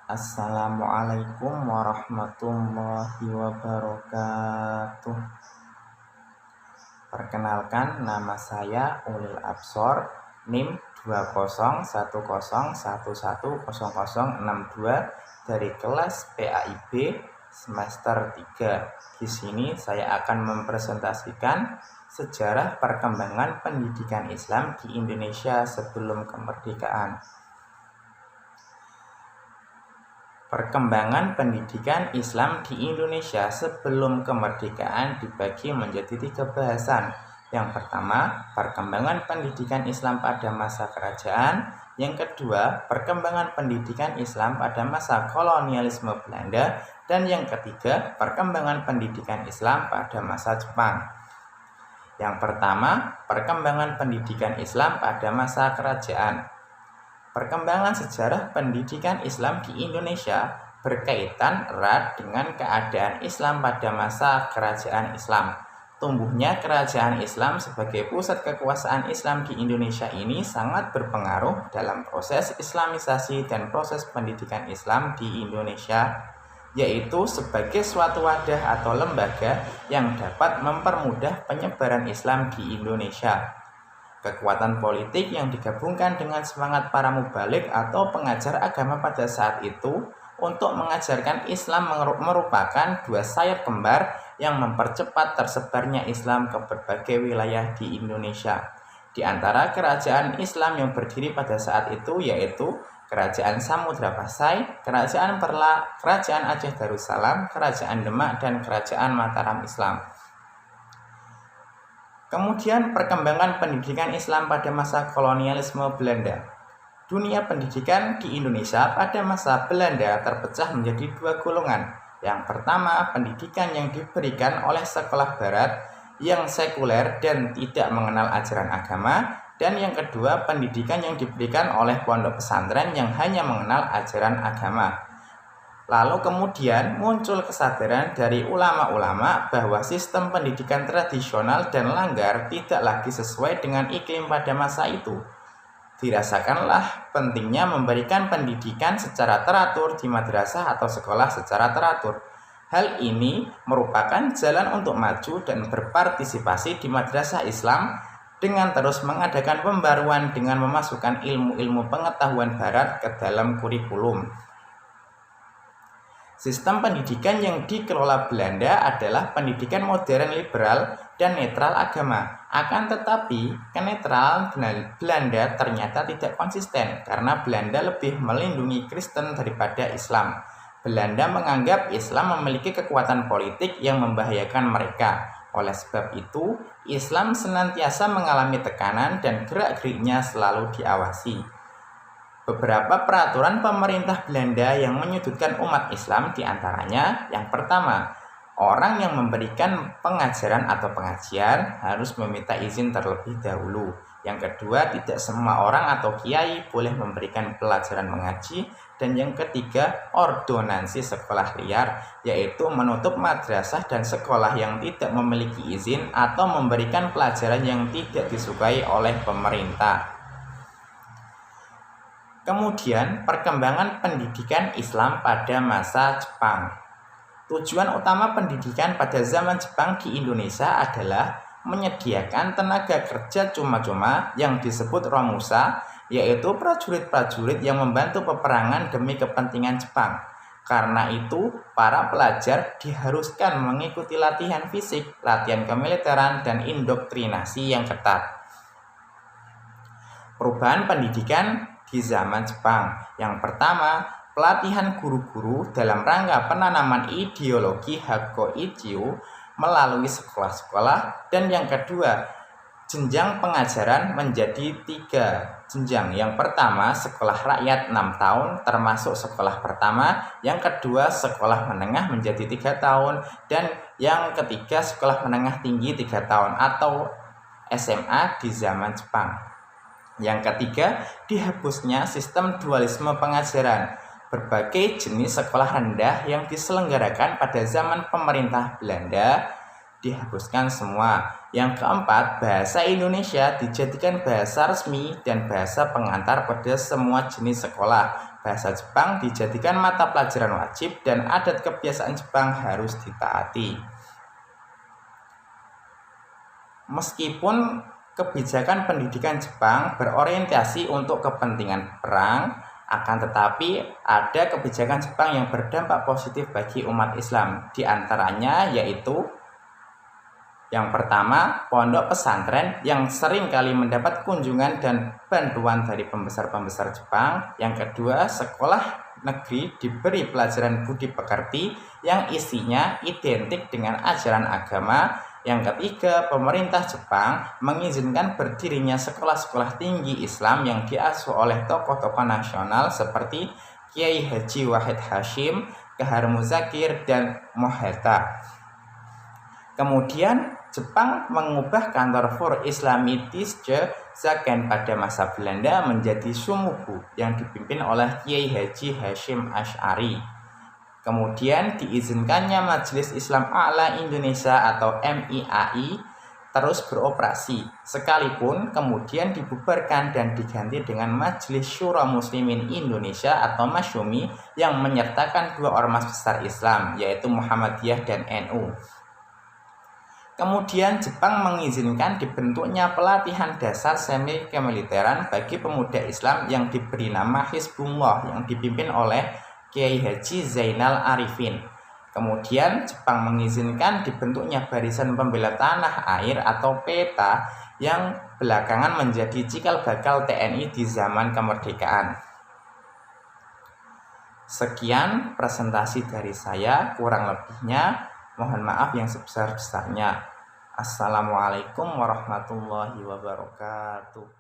Assalamualaikum warahmatullahi wabarakatuh. Perkenalkan, nama saya Ulil Absor, NIM 20101110062 dari kelas PAIB semester 3. Di sini saya akan mempresentasikan sejarah perkembangan pendidikan Islam di Indonesia sebelum kemerdekaan. Perkembangan pendidikan Islam di Indonesia sebelum kemerdekaan dibagi menjadi 3 bahasan. Yang pertama, perkembangan pendidikan Islam pada masa kerajaan. Yang kedua, perkembangan pendidikan Islam pada masa kolonialisme Belanda. Dan yang ketiga, perkembangan pendidikan Islam pada masa Jepang. Yang pertama, perkembangan pendidikan Islam pada masa kerajaan. Perkembangan sejarah pendidikan Islam di Indonesia berkaitan erat dengan keadaan Islam pada masa kerajaan Islam. Tumbuhnya kerajaan Islam sebagai pusat kekuasaan Islam di Indonesia ini sangat berpengaruh dalam proses Islamisasi dan proses pendidikan Islam di Indonesia, yaitu sebagai suatu wadah atau lembaga yang dapat mempermudah penyebaran Islam di Indonesia. Kekuatan politik yang digabungkan dengan semangat para mubalik atau pengajar agama pada saat itu untuk mengajarkan Islam merupakan dua sayap kembar yang mempercepat tersebarnya Islam ke berbagai wilayah di Indonesia. Di antara kerajaan Islam yang berdiri pada saat itu yaitu Kerajaan Samudra Pasai, Kerajaan Perla, Kerajaan Aceh Darussalam, Kerajaan Demak, dan Kerajaan Mataram Islam. Kemudian perkembangan pendidikan Islam pada masa kolonialisme Belanda. Dunia pendidikan di Indonesia pada masa Belanda terpecah menjadi 2 golongan. Yang pertama, pendidikan yang diberikan oleh sekolah barat yang sekuler dan tidak mengenal ajaran agama. Dan yang kedua, pendidikan yang diberikan oleh pondok pesantren yang hanya mengenal ajaran agama. Lalu kemudian muncul kesadaran dari ulama-ulama bahwa sistem pendidikan tradisional dan langgar tidak lagi sesuai dengan iklim pada masa itu. Dirasakanlah pentingnya memberikan pendidikan secara teratur di madrasah atau sekolah secara teratur. Hal ini merupakan jalan untuk maju dan berpartisipasi di madrasah Islam dengan terus mengadakan pembaruan dengan memasukkan ilmu-ilmu pengetahuan barat ke dalam kurikulum. Sistem pendidikan yang dikelola Belanda adalah pendidikan modern liberal dan netral agama. Akan tetapi, kenetralan Belanda ternyata tidak konsisten karena Belanda lebih melindungi Kristen daripada Islam. Belanda menganggap Islam memiliki kekuatan politik yang membahayakan mereka. Oleh sebab itu, Islam senantiasa mengalami tekanan dan gerak-geriknya selalu diawasi. Beberapa peraturan pemerintah Belanda yang menyudutkan umat Islam diantaranya, yang pertama, orang yang memberikan pengajaran atau pengajian harus meminta izin terlebih dahulu. Yang kedua, tidak semua orang atau kiai boleh memberikan pelajaran mengaji. Dan yang ketiga, ordonansi sekolah liar, yaitu menutup madrasah dan sekolah yang tidak memiliki izin atau memberikan pelajaran yang tidak disukai oleh pemerintah. Kemudian, perkembangan pendidikan Islam pada masa Jepang. Tujuan utama pendidikan pada zaman Jepang di Indonesia adalah menyediakan tenaga kerja cuma-cuma yang disebut romusa, yaitu prajurit-prajurit yang membantu peperangan demi kepentingan Jepang. Karena itu, para pelajar diharuskan mengikuti latihan fisik, latihan kemiliteran, dan indoktrinasi yang ketat. Perubahan pendidikan di zaman Jepang. Yang pertama, pelatihan guru-guru dalam rangka penanaman ideologi Hakoichiu melalui sekolah-sekolah. Dan yang kedua, jenjang pengajaran menjadi 3 jenjang. Yang pertama, sekolah rakyat 6 tahun termasuk sekolah pertama. Yang kedua, sekolah menengah menjadi 3 tahun. Dan yang ketiga, sekolah menengah tinggi 3 tahun atau SMA di zaman Jepang. Yang ketiga, dihapusnya sistem dualisme pengajaran. Berbagai jenis sekolah rendah yang diselenggarakan pada zaman pemerintah Belanda dihapuskan semua. Yang keempat, bahasa Indonesia dijadikan bahasa resmi dan bahasa pengantar pada semua jenis sekolah. Bahasa Jepang dijadikan mata pelajaran wajib dan adat kebiasaan Jepang harus ditaati. Meskipun kebijakan pendidikan Jepang berorientasi untuk kepentingan perang, akan tetapi ada kebijakan Jepang yang berdampak positif bagi umat Islam. Di antaranya yaitu yang pertama, pondok pesantren yang sering kali mendapat kunjungan dan bantuan dari pembesar-pembesar Jepang. Yang kedua, sekolah negeri diberi pelajaran budi pekerti yang isinya identik dengan ajaran agama. Yang ketiga, pemerintah Jepang mengizinkan berdirinya sekolah-sekolah tinggi Islam yang diasuh oleh tokoh-tokoh nasional seperti Kiai Haji Wahid Hasyim, Kahar Muzakir, dan Moheta. Kemudian Jepang mengubah kantor For Islamitische Zaken pada masa Belanda menjadi Sumubu yang dipimpin oleh Kiai Haji Hasyim Asy'ari. Kemudian diizinkannya Majelis Islam A'la Indonesia atau MIAI terus beroperasi, sekalipun kemudian dibubarkan dan diganti dengan Majelis Syura Muslimin Indonesia atau Masyumi yang menyertakan dua ormas besar Islam, yaitu Muhammadiyah dan NU. Kemudian Jepang mengizinkan dibentuknya pelatihan dasar semi kemiliteran bagi pemuda Islam yang diberi nama Hizbullah yang dipimpin oleh Kiai Haji Zainal Arifin. Kemudian Jepang mengizinkan dibentuknya Barisan Pembela Tanah Air atau PETA yang belakangan menjadi cikal bakal TNI di zaman kemerdekaan. Sekian presentasi dari saya, kurang lebihnya mohon maaf yang sebesar-besarnya. Assalamualaikum warahmatullahi wabarakatuh.